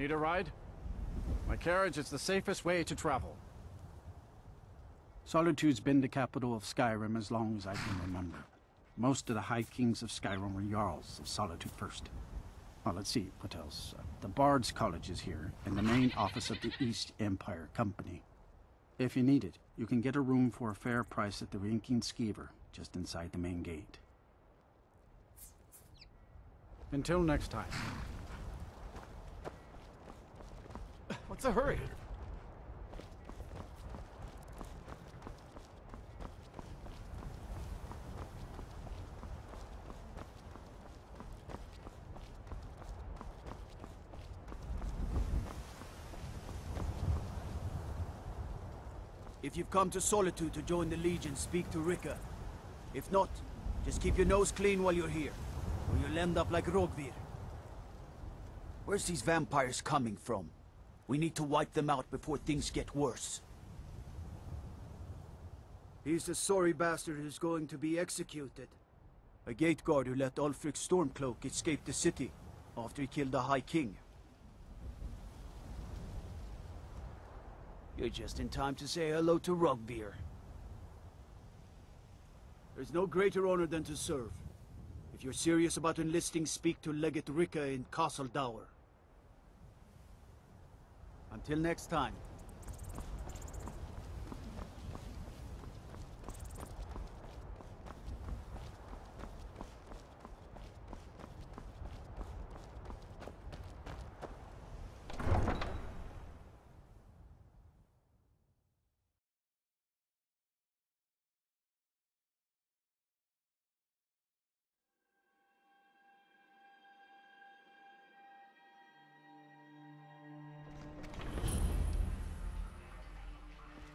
Need a ride? My carriage is the safest way to travel. Solitude's been the capital of Skyrim as long as I can remember. Most of the High Kings of Skyrim were Jarls of Solitude first. Oh, let's see, what else? The Bard's College is here, and the main office of the East Empire Company. If you need it, you can get a room for a fair price at the Rinking Skeever, just inside the main gate. Until next time. What's the hurry? If you've come to Solitude to join the Legion, speak to Rika. If not, just keep your nose clean while you're here, or you'll end up like Rogvir. Where's these vampires coming from? We need to wipe them out before things get worse. He's the sorry bastard who's going to be executed. A gate guard who let Ulfric Stormcloak escape the city after he killed the High King. You're just in time to say hello to Rugbeer. There's no greater honor than to serve. If you're serious about enlisting, speak to Legate Rika in Castle Dower. Until next time.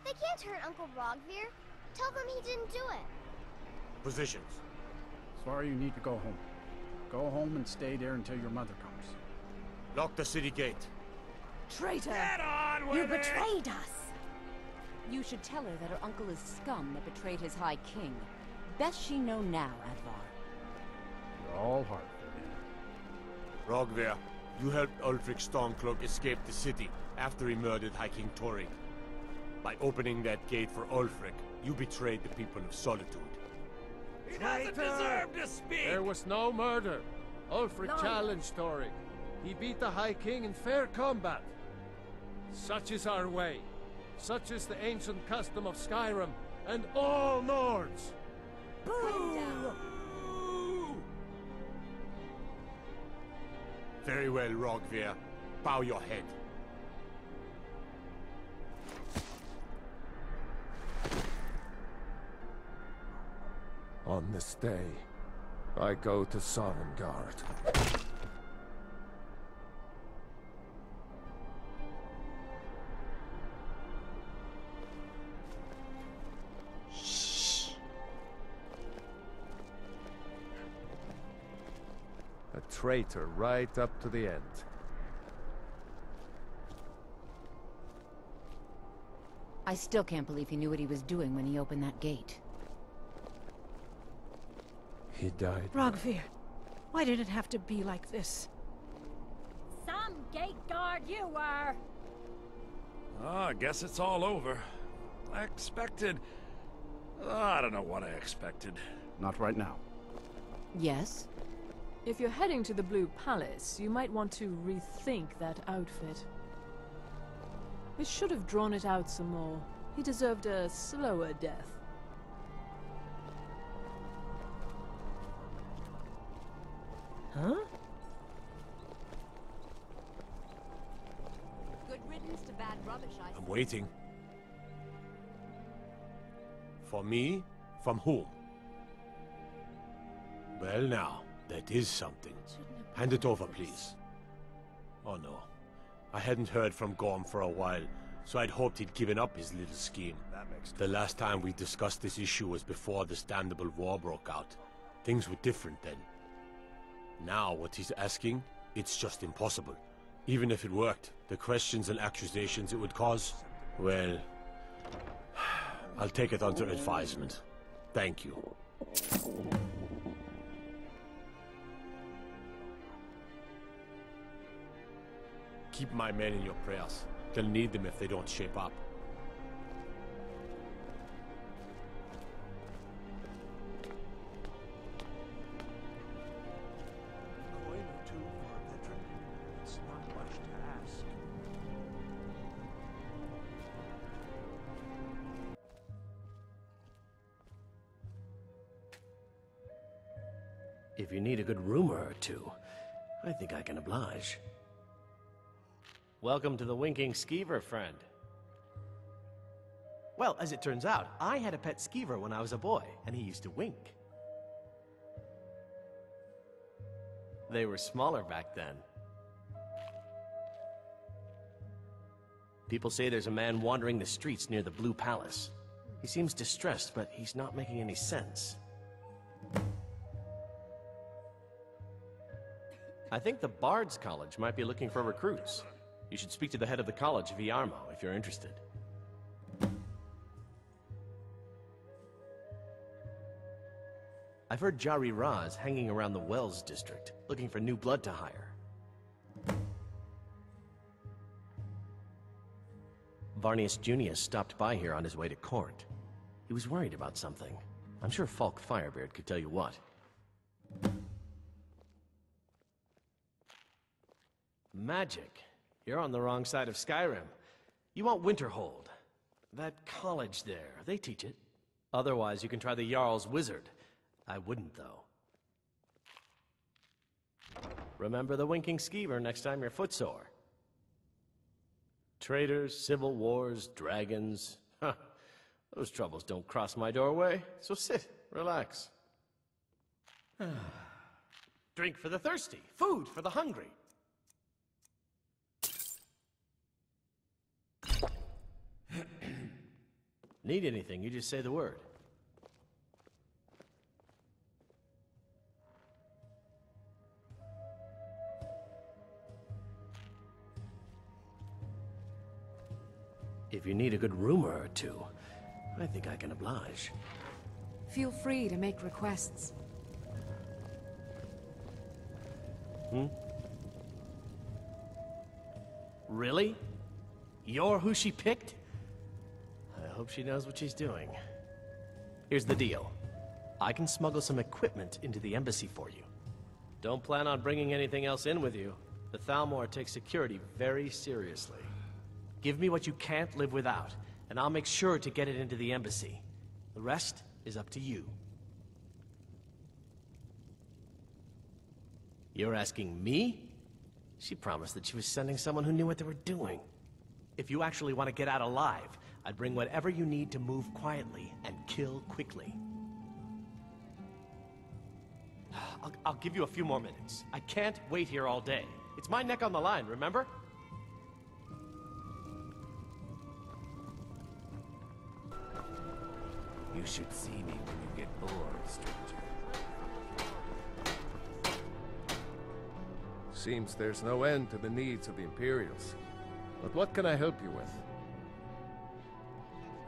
They can't hurt Uncle Rogvir. Tell them he didn't do it. Positions. Sorry, you need to go home. Go home and stay there until your mother comes. Lock the city gate. Traitor! Get on with You it! betrayed us! You should tell her that her uncle is scum that betrayed his High King. Best she know now, Advar. You're all Hartford. Rogvir, you helped Ulfric Stormcloak escape the city after he murdered High King Torrig. By opening that gate for Ulfric, you betrayed the people of Solitude. He doesn't deserve to speak! There was no murder. Ulfric challenged Torrig. He beat the High King in fair combat. Such is our way. Such is the ancient custom of Skyrim and all Nords. Boo! Very well, Rogvir. Bow your head. On this day, I go to Sovngarde. Shh. A traitor right up to the end. I still can't believe he knew what he was doing when he opened that gate. He died. Rogvir, why did it have to be like this? Some gate guard you were! Oh, I guess it's all over. I expected... I don't know what I expected. Not right now. Yes? If you're heading to the Blue Palace, you might want to rethink that outfit. We should have drawn it out some more. He deserved a slower death. Huh? Good riddance to bad rubbish, I I'm waiting. For me? From whom? Well now, that is something. Hand it over, please. Oh no. I hadn't heard from Gorm for a while, so I'd hoped he'd given up his little scheme. The last time we discussed this issue was before the Standable War broke out. Things were different then. Now, what he's asking, it's just impossible. Even if it worked, the questions and accusations it would cause, well... I'll take it under advisement. Thank you. Keep my men in your prayers. They'll need them if they don't shape up. A coin or two for a veteran. It's not much to ask. If you need a good rumor or two, I think I can oblige. Welcome to the winking skeever, friend. Well, as it turns out, I had a pet skeever when I was a boy, and he used to wink. They were smaller back then. People say there's a man wandering the streets near the Blue Palace. He seems distressed, but he's not making any sense. I think the Bard's College might be looking for recruits. You should speak to the head of the college, Viarmo, if you're interested. I've heard Jari Ra's hanging around the Wells district, looking for new blood to hire. Varnius Junius stopped by here on his way to court. He was worried about something. I'm sure Falk Firebeard could tell you what. Magic. You're on the wrong side of Skyrim. You want Winterhold. That college there, they teach it. Otherwise, you can try the Jarl's Wizard. I wouldn't, though. Remember the winking skeever next time you're footsore. Traitors, civil wars, dragons. Huh. Those troubles don't cross my doorway, so sit, relax. Drink for the thirsty, food for the hungry. Need anything, you just say the word. If you need a good rumor or two, I think I can oblige. Feel free to make requests. Really? You're who she picked? I hope she knows what she's doing. Here's the deal. I can smuggle some equipment into the embassy for you. Don't plan on bringing anything else in with you. The Thalmor takes security very seriously. Give me what you can't live without, and I'll make sure to get it into the embassy. The rest is up to you. You're asking me? She promised that she was sending someone who knew what they were doing. If you actually want to get out alive, I'd bring whatever you need to move quietly and kill quickly. I'll give you a few more minutes. I can't wait here all day. It's my neck on the line, remember? You should see me when you get bored, stranger. Seems there's no end to the needs of the Imperials. But what can I help you with?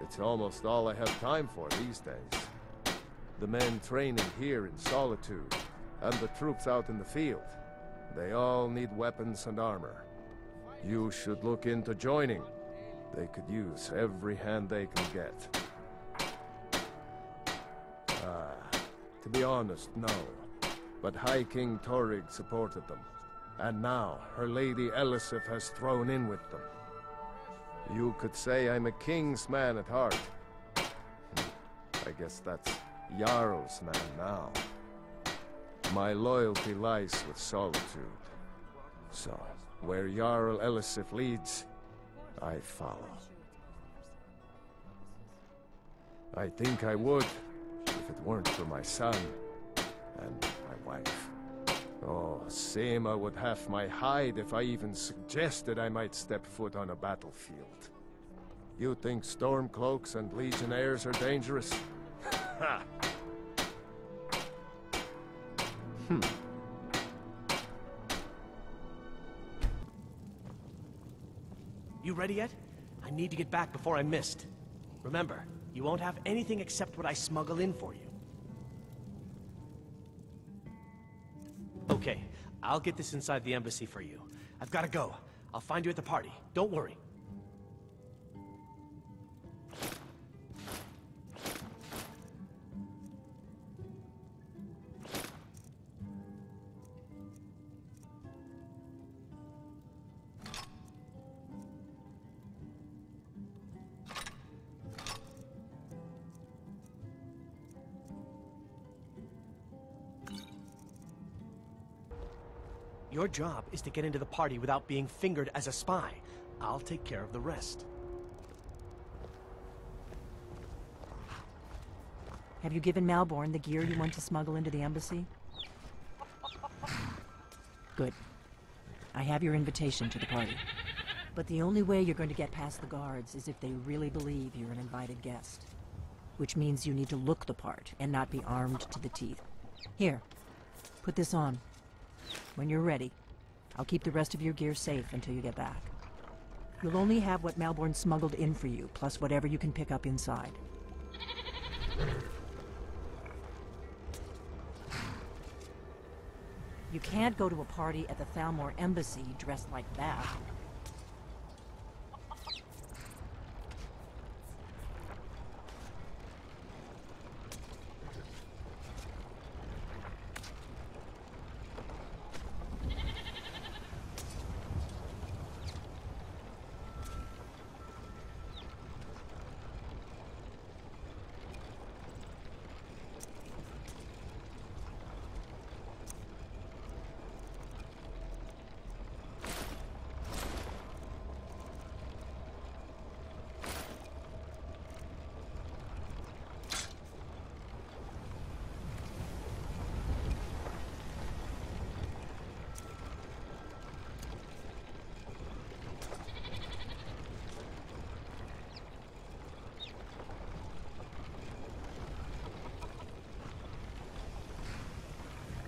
It's almost all I have time for these days. The men training here in Solitude, and the troops out in the field. They all need weapons and armor. You should look into joining. They could use every hand they can get. To be honest, no. But High King Torrig supported them. And now, her Lady Elisif has thrown in with them. You could say I'm a king's man at heart. I guess that's Jarl's man now. My loyalty lies with Solitude. So, where Jarl Elisif leads, I follow. I think I would, if it weren't for my son and my wife. Oh, Seema would have my hide if I even suggested I might step foot on a battlefield. You think Stormcloaks and Legionnaires are dangerous? Ha! You ready yet? I need to get back before I'm missed. Remember, you won't have anything except what I smuggle in for you. Okay, I'll get this inside the embassy for you. I've got to go. I'll I'll find you at the party. Don't worry. Your job is to get into the party without being fingered as a spy. I'll take care of the rest. Have you given Malborn the gear you want to smuggle into the embassy? Good. I have your invitation to the party. But the only way you're going to get past the guards is if they really believe you're an invited guest. Which means you need to look the part and not be armed to the teeth. Here, put this on. When you're ready, I'll keep the rest of your gear safe until you get back. You'll only have what Malborn smuggled in for you, plus whatever you can pick up inside. You can't go to a party at the Thalmor embassy dressed like that.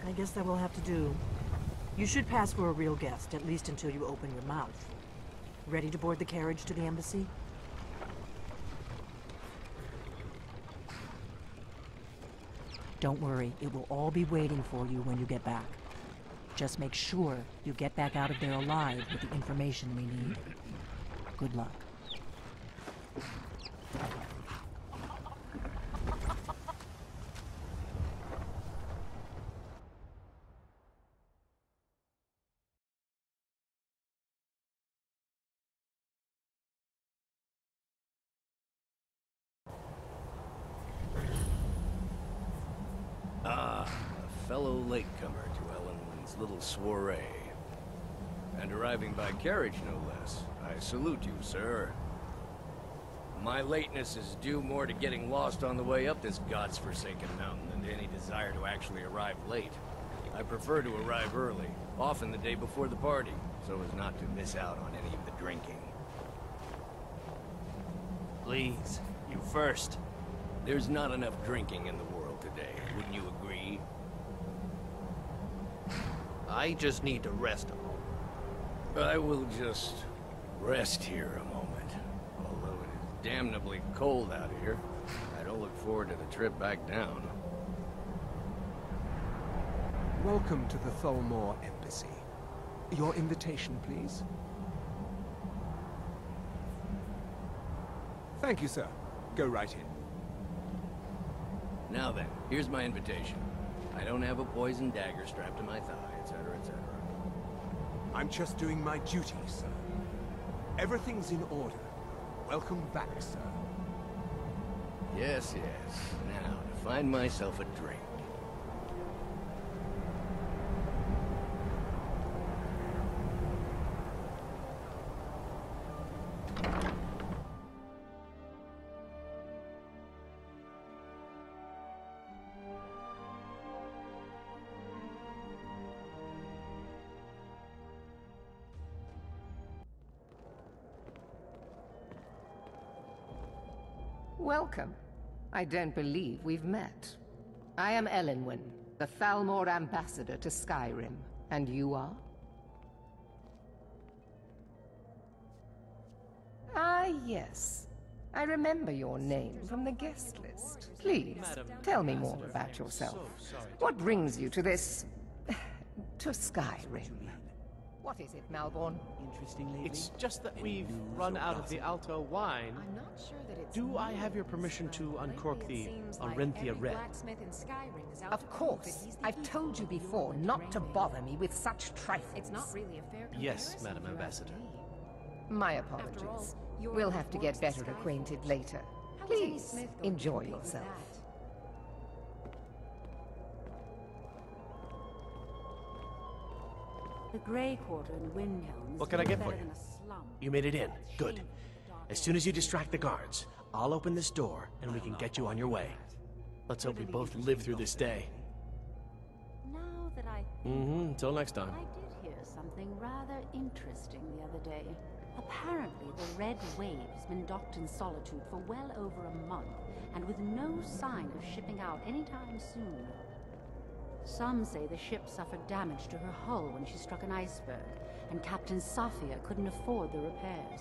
I guess that will have to do. You should pass for a real guest, at least until you open your mouth. Ready to board the carriage to the embassy? Don't worry, it will all be waiting for you when you get back. Just make sure you get back out of there alive with the information we need. Good luck. A fellow latecomer to Ellenwood's little soiree. And arriving by carriage, no less. I salute you, sir. My lateness is due more to getting lost on the way up this god's-forsaken mountain than to any desire to actually arrive late. I prefer to arrive early, often the day before the party, so as not to miss out on any of the drinking. Please, you first. There's not enough drinking in the world today, wouldn't you agree? I just need to rest a moment. I will just rest here a moment. Although it is damnably cold out here, I don't look forward to the trip back down. Welcome to the Thalmor Embassy. Your invitation, please. Thank you, sir. Go right in. Now then, here's my invitation. I don't have a poisoned dagger strapped to my thigh, etc., etc. I'm just doing my duty, sir. Everything's in order. Welcome back, sir. Yes, yes. Now, to find myself a drink. Welcome. I don't believe we've met. I am Elenwen, the Thalmor ambassador to Skyrim. And you are? Ah, yes. I remember your name from the guest list. Please, tell me more about yourself. What brings you to this... to Skyrim? What is it, Malborn? Interesting lately? It's just that we've run out of the Alto wine. I'm not sure that it's Do I have your permission to uncork the Arenthia Red? Of course. I've told you before not to bother me with such trifles. It's not really a fair Yes, Madam Ambassador. My apologies. We'll have to get better acquainted later. Please, enjoy yourself. The Grey Quarter in Windhelm is What can I get better for you? than a slum. You made it in. Good. As soon as you distract the guards, I'll open this door and we can get you on your way. Let's hope we both live through this day. Now that I Until next time. I did hear something rather interesting the other day. Apparently, the Red Wave has been docked in Solitude for well over a month, and with no sign of shipping out anytime soon. Some say the ship suffered damage to her hull when she struck an iceberg, and Captain Safia couldn't afford the repairs.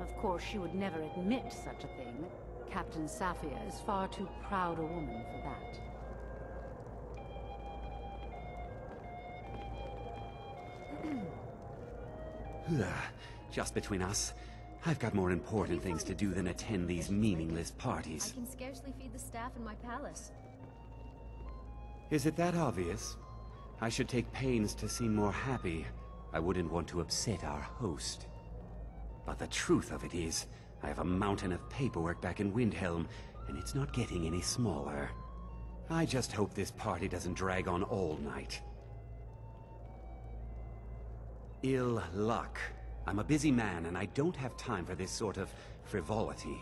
Of course, she would never admit such a thing. Captain Safia is far too proud a woman for that. Just between us, I've got more important things to do than attend these meaningless parties. I can scarcely feed the staff in my palace. Is it that obvious? I should take pains to seem more happy. I wouldn't want to upset our host. But the truth of it is, I have a mountain of paperwork back in Windhelm, and it's not getting any smaller. I just hope this party doesn't drag on all night. Ill luck. I'm a busy man, and I don't have time for this sort of frivolity.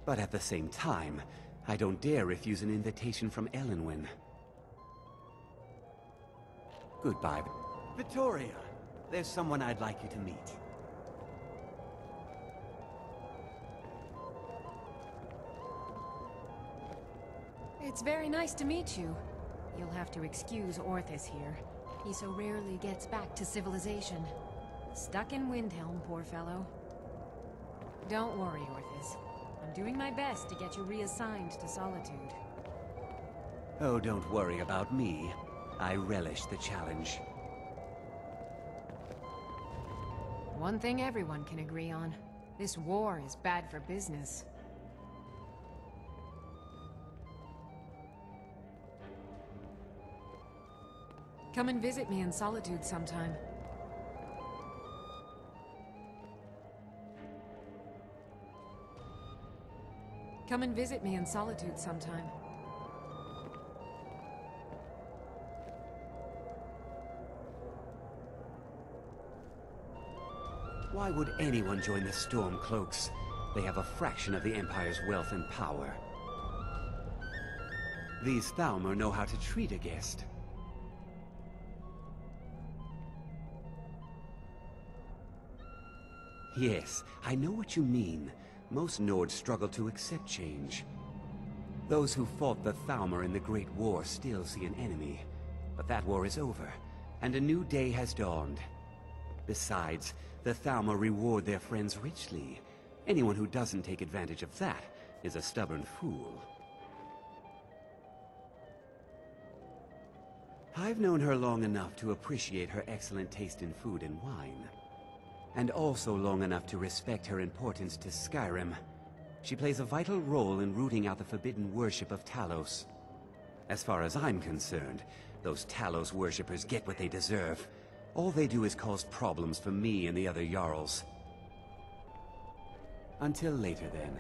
But at the same time, I don't dare refuse an invitation from Elenwen. Goodbye. Victoria, there's someone I'd like you to meet. It's very nice to meet you. You'll have to excuse Orthis here. He so rarely gets back to civilization. Stuck in Windhelm, poor fellow. Don't worry, Orthis. I'm doing my best to get you reassigned to Solitude. Oh, don't worry about me. I relish the challenge. One thing everyone can agree on. This war is bad for business. Come and visit me in Solitude sometime. Come and visit me in Solitude sometime. Why would anyone join the Stormcloaks? They have a fraction of the Empire's wealth and power. These Thalmor know how to treat a guest. Yes, I know what you mean. Most Nords struggle to accept change. Those who fought the Thalmor in the Great War still see an enemy. But that war is over, and a new day has dawned. Besides, the Thalmor reward their friends richly. Anyone who doesn't take advantage of that is a stubborn fool. I've known her long enough to appreciate her excellent taste in food and wine. And also long enough to respect her importance to Skyrim. She plays a vital role in rooting out the forbidden worship of Talos. As far as I'm concerned, those Talos worshippers get what they deserve. All they do is cause problems for me and the other Jarls. Until later, then.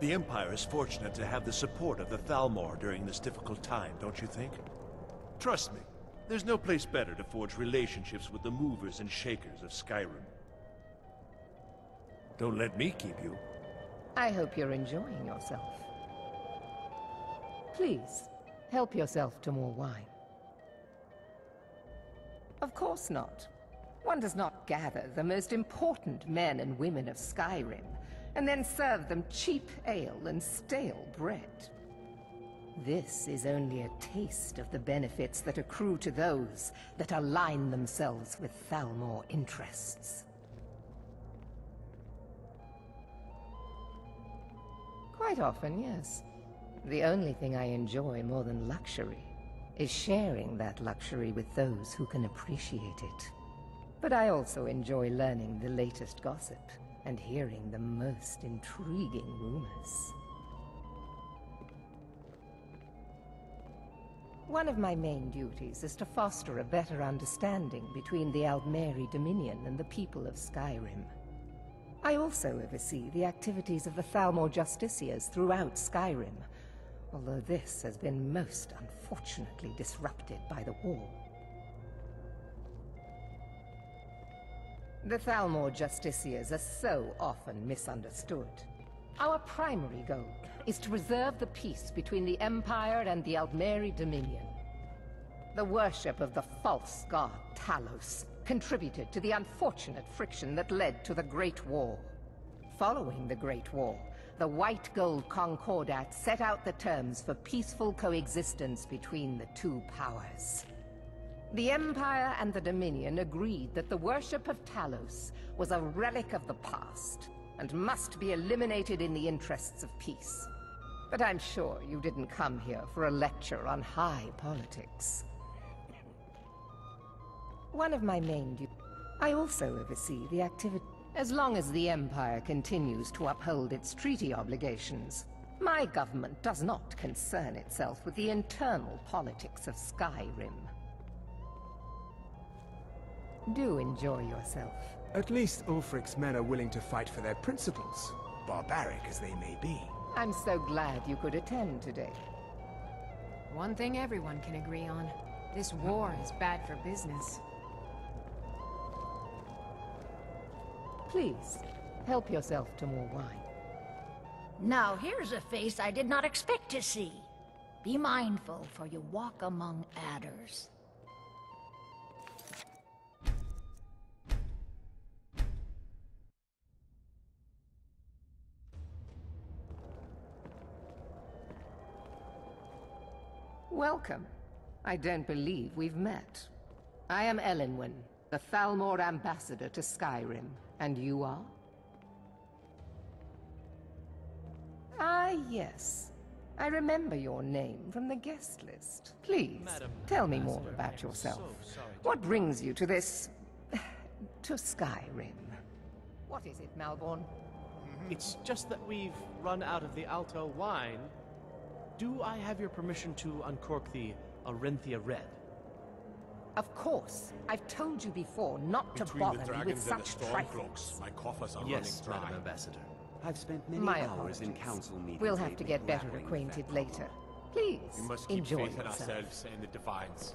The Empire is fortunate to have the support of the Thalmor during this difficult time, don't you think? Trust me, there's no place better to forge relationships with the movers and shakers of Skyrim. Don't let me keep you. I hope you're enjoying yourself. Please, help yourself to more wine. Of course not. One does not gather the most important men and women of Skyrim, and then serve them cheap ale and stale bread. This is only a taste of the benefits that accrue to those that align themselves with Thalmor interests. Quite often, yes. The only thing I enjoy more than luxury is sharing that luxury with those who can appreciate it. But I also enjoy learning the latest gossip and hearing the most intriguing rumors. One of my main duties is to foster a better understanding between the Aldmeri Dominion and the people of Skyrim. I also oversee the activities of the Thalmor Justiciars throughout Skyrim, although this has been most unfortunately disrupted by the war. The Thalmor Justiciars are so often misunderstood. Our primary goal is to preserve the peace between the Empire and the Aldmeri Dominion. The worship of the false god Talos contributed to the unfortunate friction that led to the Great War. Following the Great War, the White Gold Concordat set out the terms for peaceful coexistence between the two powers. The Empire and the Dominion agreed that the worship of Talos was a relic of the past and must be eliminated in the interests of peace. But I'm sure you didn't come here for a lecture on high politics. One of my main duties. I also oversee the activity. As long as the Empire continues to uphold its treaty obligations, my government does not concern itself with the internal politics of Skyrim. Do enjoy yourself. At least Ulfric's men are willing to fight for their principles, barbaric as they may be. I'm so glad you could attend today. One thing everyone can agree on. This war is bad for business. Please, help yourself to more wine. Now here's a face I did not expect to see. Be mindful, for you walk among adders. Welcome. I don't believe we've met. I am Elenwen, the Thalmor ambassador to Skyrim, and you are? Ah, yes. I remember your name from the guest list. Please, tell me more about yourself. What brings you to this... to Skyrim? What is it, Malborn? It's just that we've run out of the Alto wine. Do I have your permission to uncork the Arenthia Red? Of course. I've told you before not to bother me with such trifles. My coffers are yes, running dry. Madam Ambassador. I've spent many My hours in apologies. council meetings. We'll have to lately get better grappling acquainted with that later. Please, We must keep enjoy faith in yourself. ourselves and the Divines.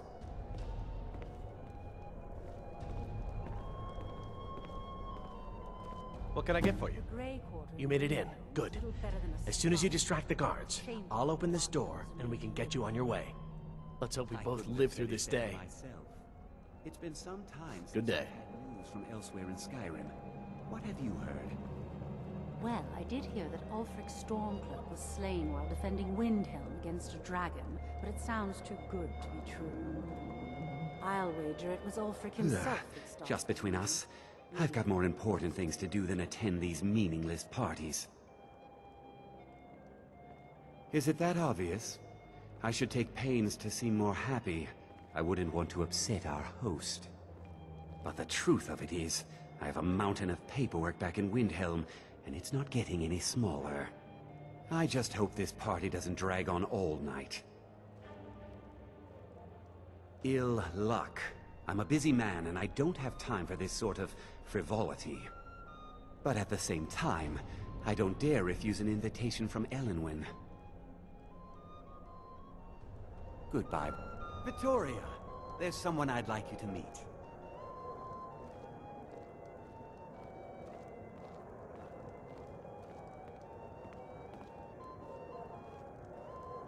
What can I get for you? You made it in. Good. As soon as you distract the guards, I'll open this door and we can get you on your way. Let's hope we both live through this day. It's been some time Good since day. I've had news from elsewhere in Skyrim. What have you heard? Well, I did hear that Ulfric Stormcloak was slain while defending Windhelm against a dragon, but it sounds too good to be true. I'll wager it was Ulfric himself that started. Just between us, I've got more important things to do than attend these meaningless parties. Is it that obvious? I should take pains to seem more happy. I wouldn't want to upset our host. But the truth of it is, I have a mountain of paperwork back in Windhelm, and it's not getting any smaller. I just hope this party doesn't drag on all night. Ill luck. I'm a busy man, and I don't have time for this sort of frivolity. But at the same time, I don't dare refuse an invitation from Elenwen. Goodbye. Victoria, there's someone I'd like you to meet.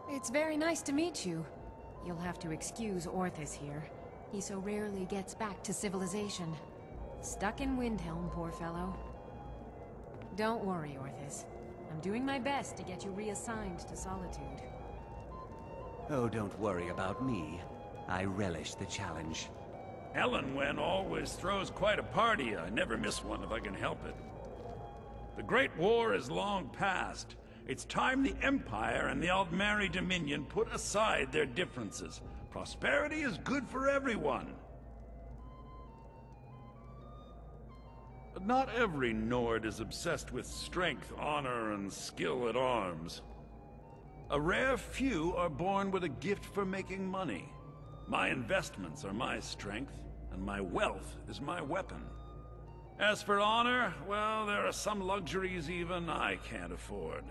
It's very nice to meet you. You'll have to excuse Orthis here. He so rarely gets back to civilization. Stuck in Windhelm, poor fellow. Don't worry, Orthis. I'm doing my best to get you reassigned to Solitude. Oh, don't worry about me. I relish the challenge. Elenwen always throws quite a party. I never miss one if I can help it. The Great War is long past. It's time the Empire and the Aldmeri Dominion put aside their differences. Prosperity is good for everyone. But not every Nord is obsessed with strength, honor, and skill at arms. A rare few are born with a gift for making money. My investments are my strength, and my wealth is my weapon. As for honor, well, there are some luxuries even I can't afford.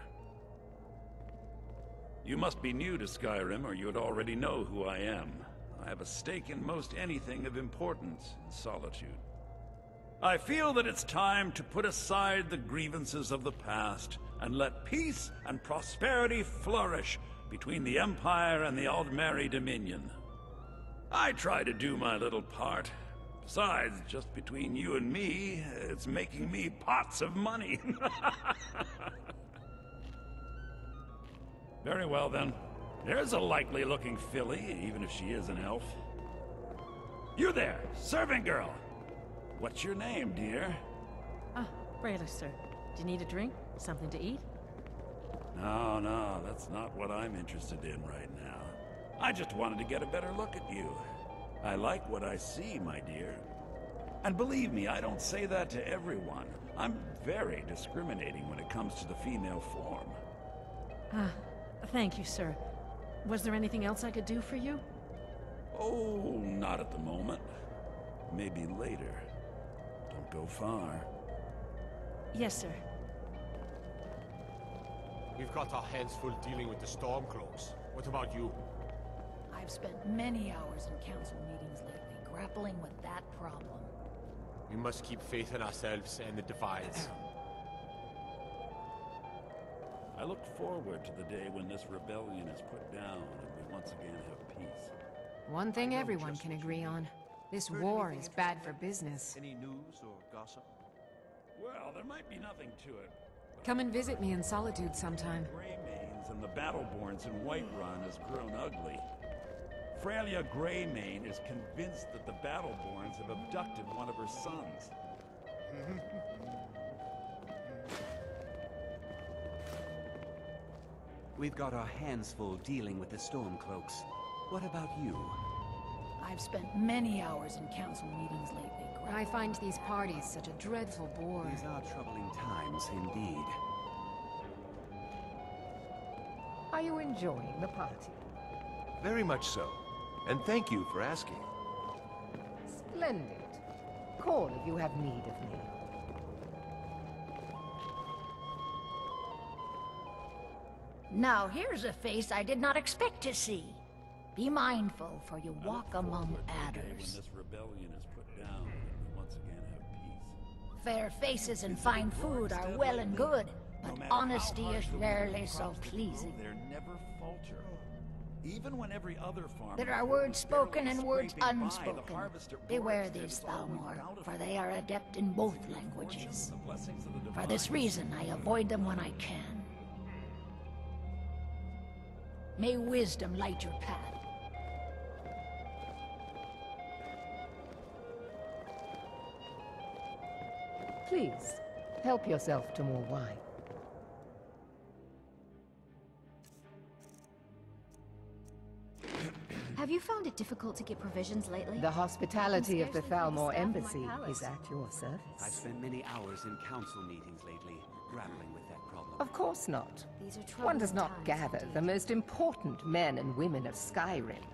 You must be new to Skyrim, or you'd already know who I am. I have a stake in most anything of importance in Solitude. I feel that it's time to put aside the grievances of the past and let peace and prosperity flourish between the Empire and the Aldmeri Dominion. I try to do my little part. Besides, just between you and me, it's making me pots of money. Very well then. There's a likely-looking filly, even if she is an elf. You there, servant girl! What's your name, dear? Ah, Brayla, sir. Do you need a drink? Something to eat? No, that's not what I'm interested in right now. I just wanted to get a better look at you. I like what I see, my dear. And believe me, I don't say that to everyone. I'm very discriminating when it comes to the female form. Ah, thank you, sir. Was there anything else I could do for you? Oh, not at the moment. Maybe later. Don't go far. Yes, sir. We've got our hands full dealing with the Stormcloaks. What about you? I've spent many hours in council meetings lately, grappling with that problem. We must keep faith in ourselves and the Divides. I look forward to the day when this rebellion is put down and we once again have peace. One thing everyone can agree on. This war is bad for business. Any news or gossip? Well, there might be nothing to it. Come and visit me in Solitude sometime. Greymanes and the Battleborns in Whiterun has grown ugly. Freya Greymane is convinced that the Battleborns have abducted one of her sons. We've got our hands full dealing with the Stormcloaks. What about you? I've spent many hours in council meetings lately. I find these parties such a dreadful bore. These are troubling times indeed. Are you enjoying the party? Very much so. And thank you for asking. Splendid. Call if you have need of me. Now here's a face I did not expect to see. Be mindful, for you walk among adders. When this rebellion is put down and we once again have peace. Fair faces and fine food are well and good, but honesty is rarely so pleasing. They never falter. Even when every other farmer There are words spoken and words unspoken. Beware these, Thalmor, for they are adept in both languages. For this reason, I avoid them when I can. May wisdom light your path. Please, help yourself to more wine. Have you found it difficult to get provisions lately? The hospitality of the Thalmor embassy is at your service. I've spent many hours in council meetings lately, grappling with that problem. Of course not. These are One does not troubling gather times the most important men and women of Skyrim,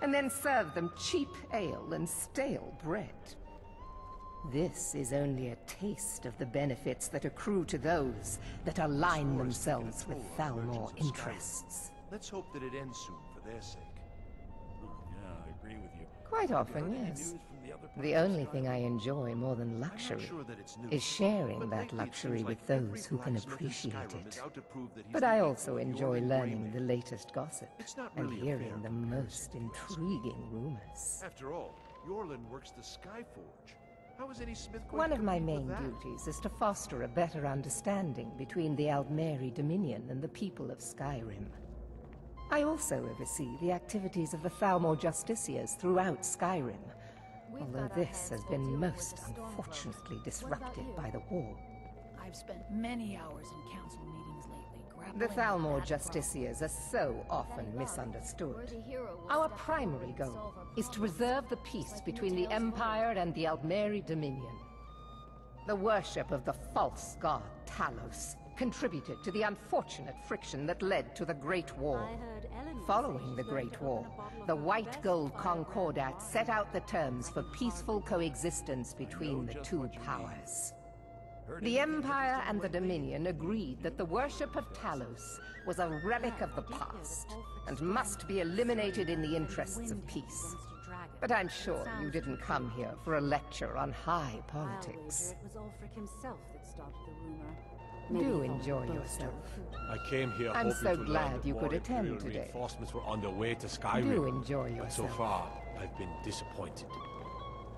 and then serve them cheap ale and stale bread. This is only a taste of the benefits that accrue to those that align themselves with Thalmor interests. Let's hope that it ends soon for their sake. Yeah, I agree with you. Quite often, yes. The only thing I enjoy more than luxury is sharing that luxury with those who can appreciate it. But I also enjoy learning the latest gossip and hearing the most intriguing rumors. After all, Yorlin works the Skyforge. How is any smith going One to of my compete with main that? duties is to foster a better understanding between the Aldmeri Dominion and the people of Skyrim. I also oversee the activities of the Thalmor Justiciars throughout Skyrim, although this has been most unfortunately disrupted by the war. I've spent many hours in council meetings lately, grappling The Thalmor justiciars are so often misunderstood. Our primary goal is to preserve the peace between the Empire and the Aldmeri Dominion. The worship of the false god Talos contributed to the unfortunate friction that led to the Great War. Following the Great War, the White Gold Concordat set out the terms for peaceful coexistence between the two powers. The Empire and the Dominion agreed that the worship of Talos was a relic of the past and must be eliminated in the interests of peace. But I'm sure you didn't come here for a lecture on high politics. It was Ulfric himself that started the rumor. Do enjoy yourself. I came here I'm hoping so to glad learn that you more could attend Imperial today. Reinforcements were on their way to Skyrim. Do enjoy But so yourself. far, I've been disappointed.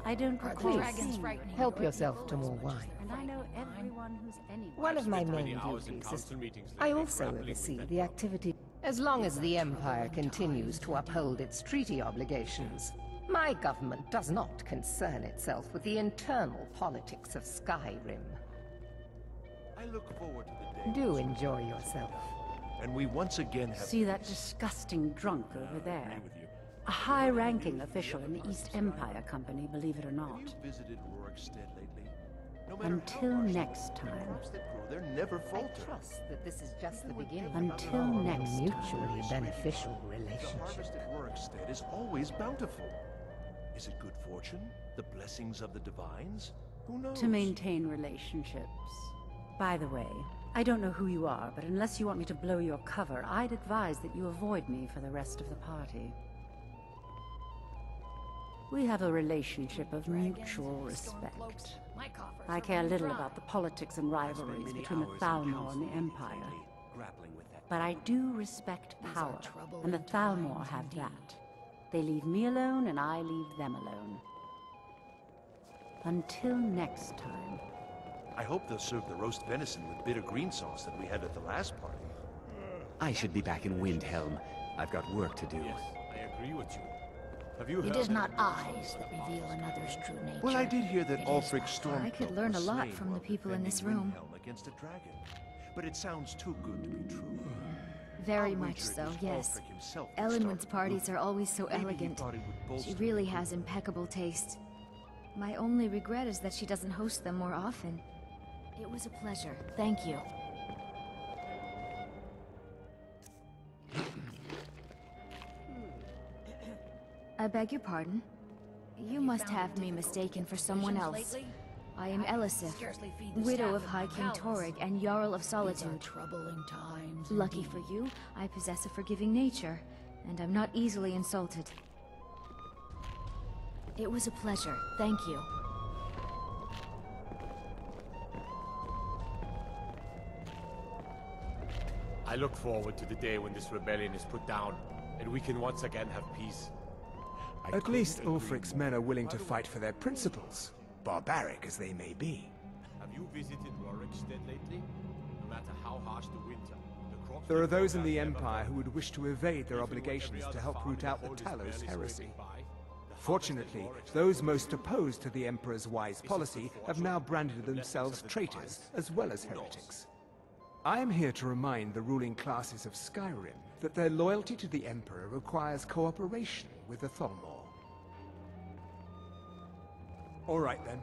I don't recall Please, seeing help you. yourself to more wine. And I know everyone who's anyone. One of my main hours in duties is council meetings I lately also grappling oversee with the activity. As long as the Empire continues to uphold its treaty obligations, my government does not concern itself with the internal politics of Skyrim. I look forward to the day. Do enjoy yourself. And we once again have... See that disgusting drunk over there? A high-ranking official in the East Empire Company, believe it or not. Have you visited Rorikstead lately? No matter Until how harsh next the time. crops that grow there never I falter. trust that this is just the beginning Until of a next time. mutually beneficial The relationship. harvest at Rorikstead is always bountiful. Is it good fortune? The blessings of the divines? Who knows? To maintain relationships. By the way, I don't know who you are, but unless you want me to blow your cover, I'd advise that you avoid me for the rest of the party. We have a relationship of mutual respect. I care little about the politics and rivalries between the Thalmor and the Empire. But I do respect power, and the Thalmor have that. They leave me alone, and I leave them alone. Until next time. I hope they'll serve the roast venison with bitter green sauce that we had at the last party. I should be back in Windhelm. I've got work to do. Yes, I agree with you. Have you It heard is any not more eyes that reveal another's true nature. Well, I did hear that It is Ulfric the Stormcloak I could learn a was lot slain from the while people in this defending room. Windhelm against a dragon. But it sounds too good to be true. Very I'll much wager it so, was yes. Ulfric himself that Ellenwood's started the parties rumor. are always so Maybe he elegant. thought it would She bolster really the has impeccable taste. My only regret is that she doesn't host them more often. It was a pleasure. Thank you. I beg your pardon. You must have me mistaken for someone else. I am Elisif, widow of High King Torrig and Jarl of Solitude. Troubling times. Lucky for you, I possess a forgiving nature, and I'm not easily insulted. It was a pleasure. Thank you. I look forward to the day when this rebellion is put down, and we can once again have peace. At least Ulfric's men are willing to fight for their principles, barbaric as they may be. Have you visited Rorikstead lately? No matter how harsh the winter, the crops... There are those in the Empire who would wish to evade their obligations to help root out the Talos heresy. Fortunately, those most opposed to the Emperor's wise policy have now branded themselves traitors as well as heretics. I am here to remind the ruling classes of Skyrim that their loyalty to the Emperor requires cooperation with the Thalmor. All right then.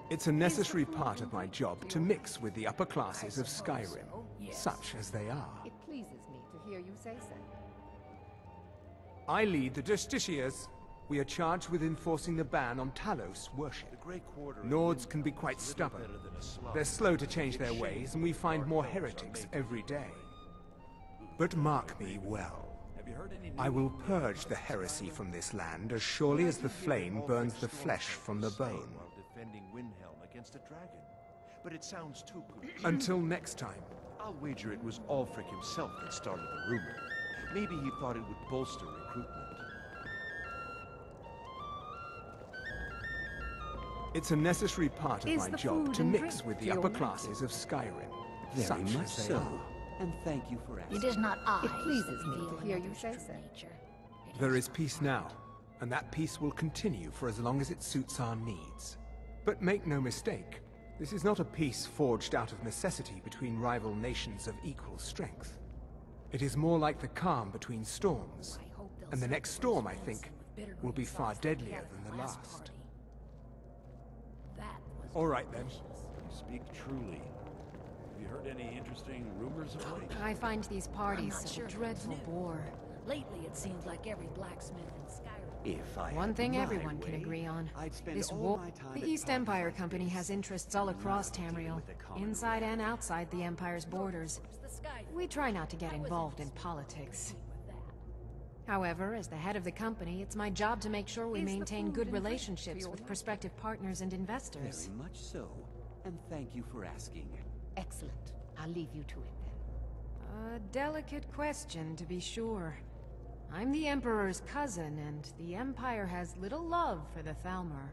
It's a necessary part of my job to mix with the upper classes of Skyrim, such as they are. It pleases me to hear you say so. I lead the Justiciars. We are charged with enforcing the ban on Talos worship. Nords can be quite stubborn. They're slow to change their ways, and we find more heretics every day. But mark me well. I will purge the heresy from this land as surely as the flame burns the flesh from the bone. Defending Windhelm against a dragon. But it sounds too good. Until next time. I'll wager it was Ulfric himself that started the rumor. Maybe he thought it would bolster recruitment. It's a necessary part of Is my the job food to and mix drink with the to upper your classes of Skyrim, Very such much as they so. are. And thank you for asking. It is not eyes It pleases that me reveal to hear you another's say true so. nature. There is peace now, and that peace will continue for as long as it suits our needs. But make no mistake, This is not a peace forged out of necessity between rival nations of equal strength. It is more like the calm between storms. And the next storm, I think, will be far deadlier than the last. All right, then. You speak truly. Have you heard any interesting rumors of late? I find these parties such a dreadful bore. Lately, it seems like every blacksmith in Skyrim. One thing everyone can agree on. This war... The East Empire Company has interests all across Tamriel, inside and outside the Empire's borders. We try not to get involved in politics. However, as the head of the company, it's my job to make sure we maintain good relationships with prospective partners and investors. Very much so, and thank you for asking. Excellent. I'll leave you to it then. A delicate question, to be sure. I'm the Emperor's cousin, and the Empire has little love for the Thalmor.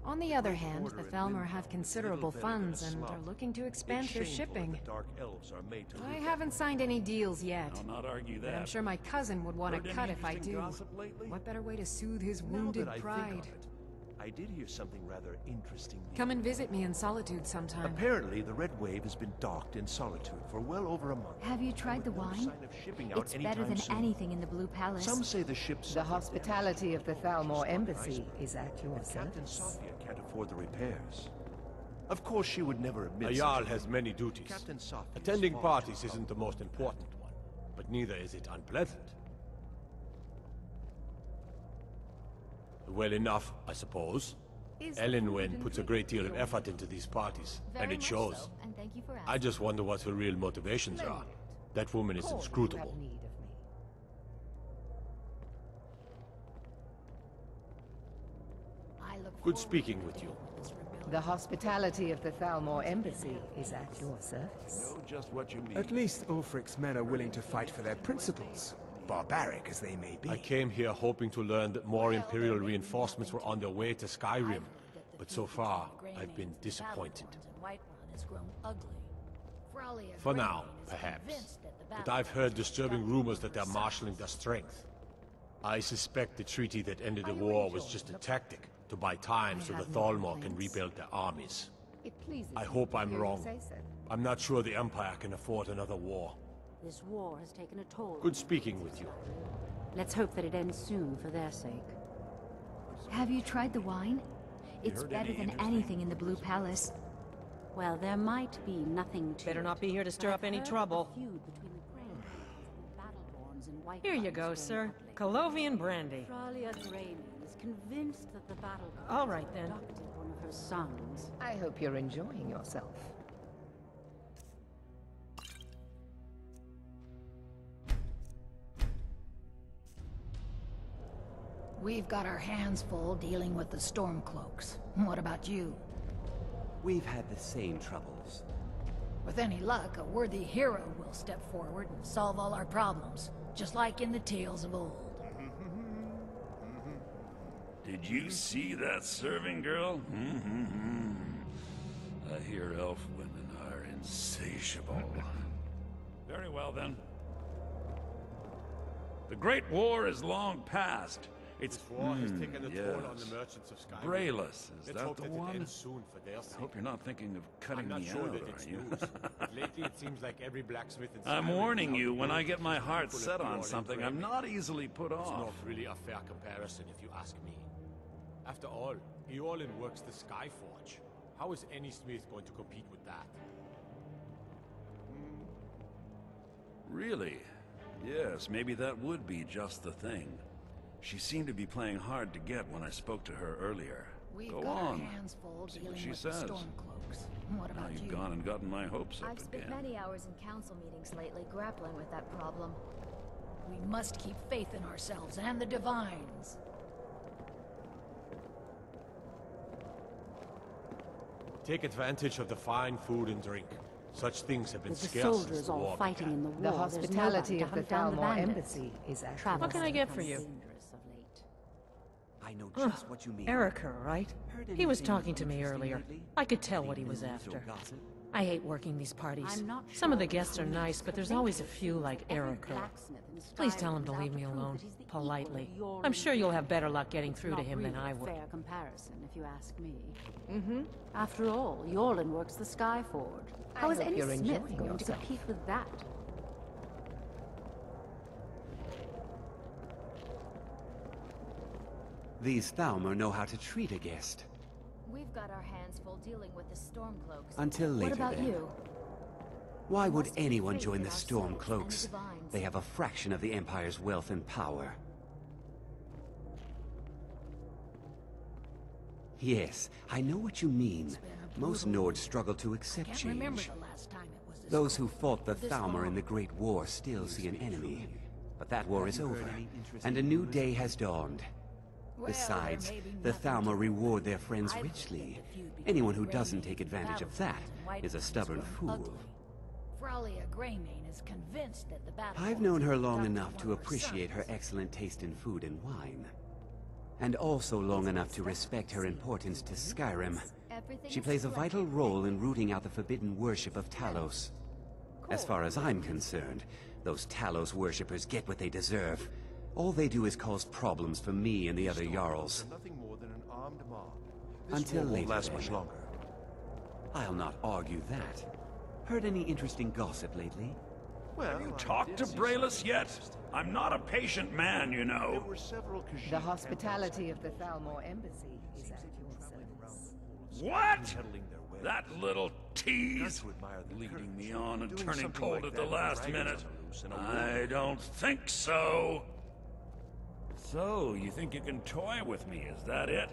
On the other hand, the Thalmor have considerable funds and are looking to expand their shipping. I haven't signed any deals yet. I'll not argue But that. I'm sure my cousin would want Heard a any cut if I interesting do. gossip lately? What better way to soothe his Now wounded that I think pride? of it, I did hear something rather interesting. Come and visit me in Solitude sometime. Apparently, the Red Wave has been docked in Solitude for well over a month. Have you tried the wine? Sign of shipping out It's better anytime than soon. anything in the Blue Palace. Some say the ship's The hospitality of the Thalmor Embassy is at your Captain service. Sophia can't afford the repairs. Of course, she would never admit. A such Jarl a has thing. many duties. Captain Sophia is Attending far parties too isn't the most important one, but neither is it unpleasant. Well enough, I suppose. Elenwen puts a great deal of effort into these parties, and it shows. And thank you for I just wonder what her real motivations are. That woman is inscrutable. Good speaking with you. The hospitality of the Thalmor Embassy is at your service. Know just what you mean. At least Ulfric's men are willing to fight for their principles, barbaric as they may be. I came here hoping to learn that more Imperial reinforcements were on their way to Skyrim, but so far, I've been disappointed. For now, perhaps. But I've heard disturbing rumors that they're marshalling their strength. I suspect the treaty that ended the war was just a tactic to buy time so the Thalmor can rebuild their armies. I hope I'm wrong. I'm not sure the Empire can afford another war. This war has taken a toll. Good speaking with you. Let's hope that it ends soon for their sake. Have you tried the wine? It's heard better any than interesting- anything in the Blue Palace. Well, there might be nothing to Better not be here to stir up any trouble. Here you go, sir. Colovian brandy. Fralia Draymond is convinced that the battle All right, then. abducted one of her sons. I hope you're enjoying yourself. We've got our hands full dealing with the Stormcloaks. What about you? We've had the same troubles. With any luck, a worthy hero will step forward and solve all our problems, just like in the tales of old. Did you see that serving girl? I hear elf women are insatiable. Very well, then. The Great War is long past. It's This war has taken a toll on the merchants of Skyrim. Brayless, is Let's that hope the that one? it ends soon for their sake. I hope you're not thinking of cutting I'm not me sure out, that it's are you? news. But lately it seems like every blacksmith in I'm Skyrim warning is you, out when to I do get my something heart full of set on pure something, I'm engraving. not easily put It's off. not really a fair comparison if you ask me. After all, Eorlin works the Skyforge. How is any smith going to compete with that? Really? Yes, maybe that would be just the thing. She seemed to be playing hard to get when I spoke to her earlier. We've Go got on. our hands full See what dealing she with says. the Stormcloaks. What Now about you've you? gone and gotten my hopes up I've spent again. many hours in council meetings lately grappling with that problem. We must keep faith in ourselves and the Divines. Take advantage of the fine food and drink. Such things have been With the scarce since soldiers the all war fighting began. in the war, The there's no hospitality one to of the hunt down the Thalmor bandits. Embassy is at Travel your What can I get for you? dangerous of late. I know just what you mean. Erica, right? Heard He was anything talking to me interesting earlier. lately? I could tell what he Any was news or after. gossip? I hate working these parties. I'm not Some of the sure guests are who nice, needs but there's to always a make few it. like Every Erica. blacksmith in Please tell Skyrim him to is leave out me to prove alone, that he's the equal politely. of your I'm sure you'll have individual. better luck getting It's through to not him really than I a would. fair comparison, if you ask me. After all, Yorlin works the Skyforge. How is hope any you're smith enjoying going to yourself. compete with that? These Thalmor know how to treat a guest. We've got our hands full dealing with the Stormcloaks. Until later, What about then. you? Why would Must be anyone afraid join the that ourselves and Stormcloaks? the Divines. They have a fraction of the Empire's wealth and power. Yes, I know what you mean. Most Nords struggle to accept Can't remember change. the last time it was this Those who cold. fought the This Thalmor in long. the Great War still see an enemy. But that war is over, and a new day has dawned. Well, Besides, there may be the nothing Thalmor to reward it. their friends I've richly. heard that the feud between Anyone who Grey doesn't Mane take and advantage of that Palatines and White is a Mane stubborn grown fool. ugly. Fralia Greymane is convinced that the battle. I've known her long enough to appreciate her excellent taste in food and wine. And also long enough to respect her importance to Skyrim. She plays a vital role in rooting out the forbidden worship of Talos. As far as I'm concerned, those Talos worshippers get what they deserve. All they do is cause problems for me and the other Jarls. Nothing more than an armed mob. This Until war won't later, last then. much longer. I'll not argue that. Heard any interesting gossip lately? Well, Have you talked to Braylus yet? I'm not a patient man, you know. There were several Khajiit The hospitality of the Thalmor embassy is at your service. What? That little tease? Leading me on and Doing turning something cold like at that the with last dragons minute. on the loose and a I war. don't think so. So, you think you can toy with me, is that it?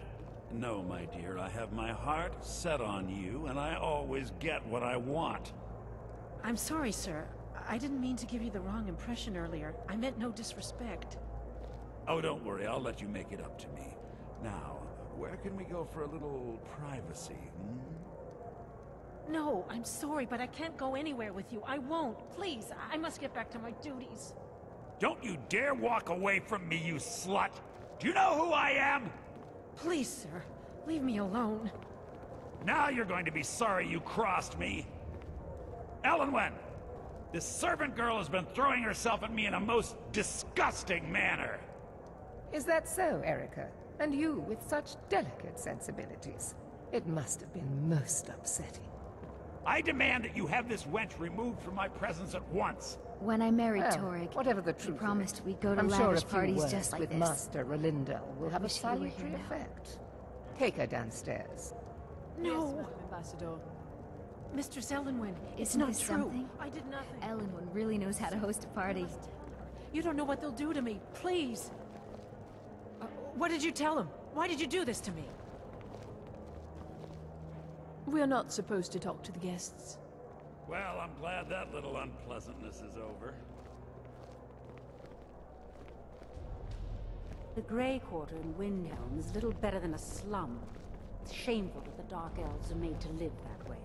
No, my dear, I have my heart set on you, and I always get what I want. I'm sorry, sir. I didn't mean to give you the wrong impression earlier. I meant no disrespect. Oh, don't worry, I'll let you make it up to me. Now, where can we go for a little privacy, No, I'm sorry, but I can't go anywhere with you. I won't. Please, I must get back to my duties. Don't you dare walk away from me, you slut! Do you know who I am? Please, sir, leave me alone. Now you're going to be sorry you crossed me. Elenwen, this servant girl has been throwing herself at me in a most disgusting manner. Is that so, Erica? And you with such delicate sensibilities. It must have been most upsetting. I demand that you have this wench removed from my presence at once. When I married Well, Torrig, whatever the he truth of promised it, we'd go to I'm sure a lavish few parties words just like with this. Master Relindel will have a Wish he were here salutary now. effect. Take her downstairs. No, Yes, Ambassador. Mistress Elenwen, it's Isn't not this true. something? I did nothing. Elenwen really knows how to host a party. You don't know what they'll do to me. Please. What did you tell him? Why did you do this to me? We're not supposed to talk to the guests. Well, I'm glad that little unpleasantness is over. The Grey Quarter in Windhelm is little better than a slum. It's shameful that the Dark Elves are made to live that way.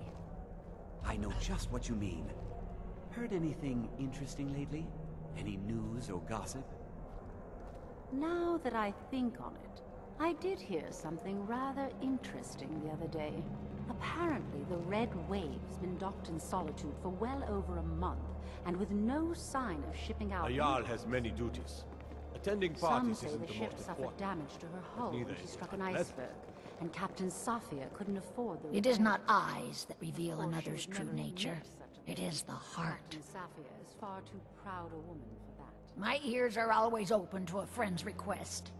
I know just what you mean. Heard anything interesting lately? Any news or gossip? Now that I think on it, I did hear something rather interesting the other day. Apparently, the Red Wave's been docked in Solitude for well over a month, and with no sign of shipping out. A Jarl has many duties. Attending Some parties say isn't the the ship most suffered important. damage to her hull Neither when she is struck it an unpleasant. iceberg, and Captain Safia couldn't afford the It is repair. not eyes that reveal Of course, another's she would true never nature. admit such a It thing. is the heart. Captain Safia is far too proud a woman for that. My ears are always open to a friend's request.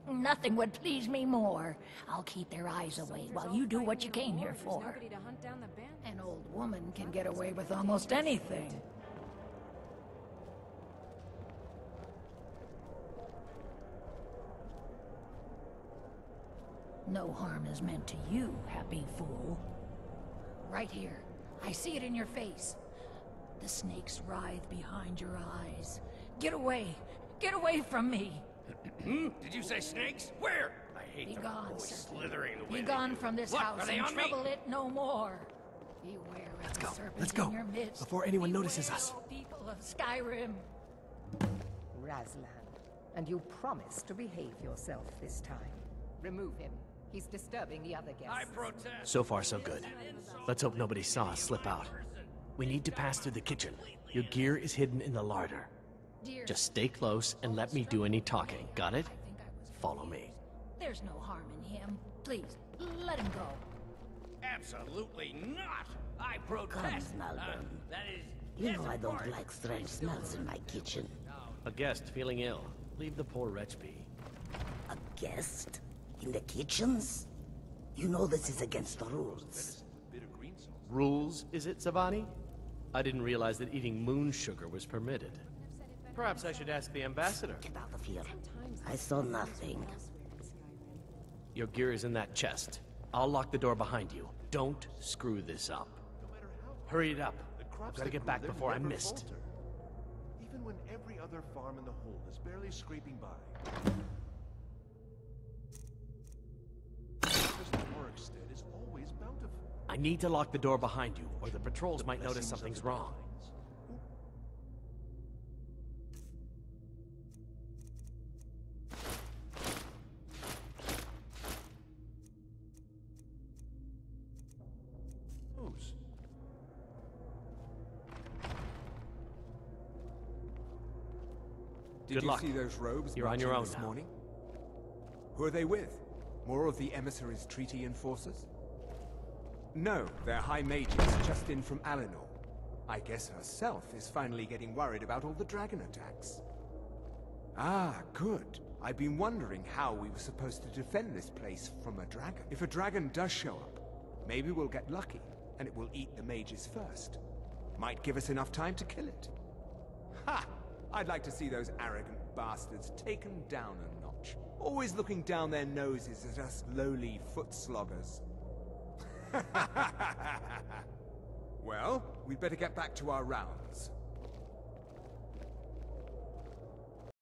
Nothing would please me more. I'll keep their eyes away while you do what you came here for. Nobody to hunt down the bandits. An old woman can get away with almost anything. No harm is meant to you, happy fool. Right here. I see it in your face. The snakes writhe behind your eyes. Get away! Get away from me! Did you say snakes? Where? I hate Be them. gone, Always serpent. slithering the way Be they gone do. from this What? house Are they and on me? trouble it no more. Beware of the serpent let's go, in your midst. before anyone notices us. O people of Skyrim. Razlan, and you promise to behave yourself this time. Remove him. He's disturbing the other guests. I protest. So far, so good. Let's hope nobody saw us slip out. We need to pass through the kitchen. Your gear is hidden in the larder. Just stay close and let me do any talking. Got it? Follow me. There's no harm in him. Please, let him go. Absolutely not! I protest! Come, Malvern. That is... You know I don't like strange smells in my kitchen. A guest feeling ill. Leave the poor wretch be. A guest? In the kitchens? You know this is against the rules. Rules, is it, Savani? I didn't realize that eating moon sugar was permitted. Perhaps I should ask the ambassador. Get out of here. I saw nothing. Your gear is in that chest. I'll lock the door behind you. Don't screw this up. Hurry it up. I've got to get back before I'm missed. Even when every other farm in the hold is barely scraping by. Workstead is always bountiful. I need to lock the door behind you, or the patrols might notice something's wrong. Whose? Did you see those robes You're on your marching own this now. morning? Who are they with? More of the emissaries' treaty enforcers? No, they're high mages just in from Alinor. I guess herself is finally getting worried about all the dragon attacks. Ah, good. I've been wondering how we were supposed to defend this place from a dragon. If a dragon does show up, maybe we'll get lucky, and it will eat the mages first. Might give us enough time to kill it. Ha! I'd like to see those arrogant bastards taken down a notch. Always looking down their noses at us lowly foot sloggers. Well, we'd better get back to our rounds.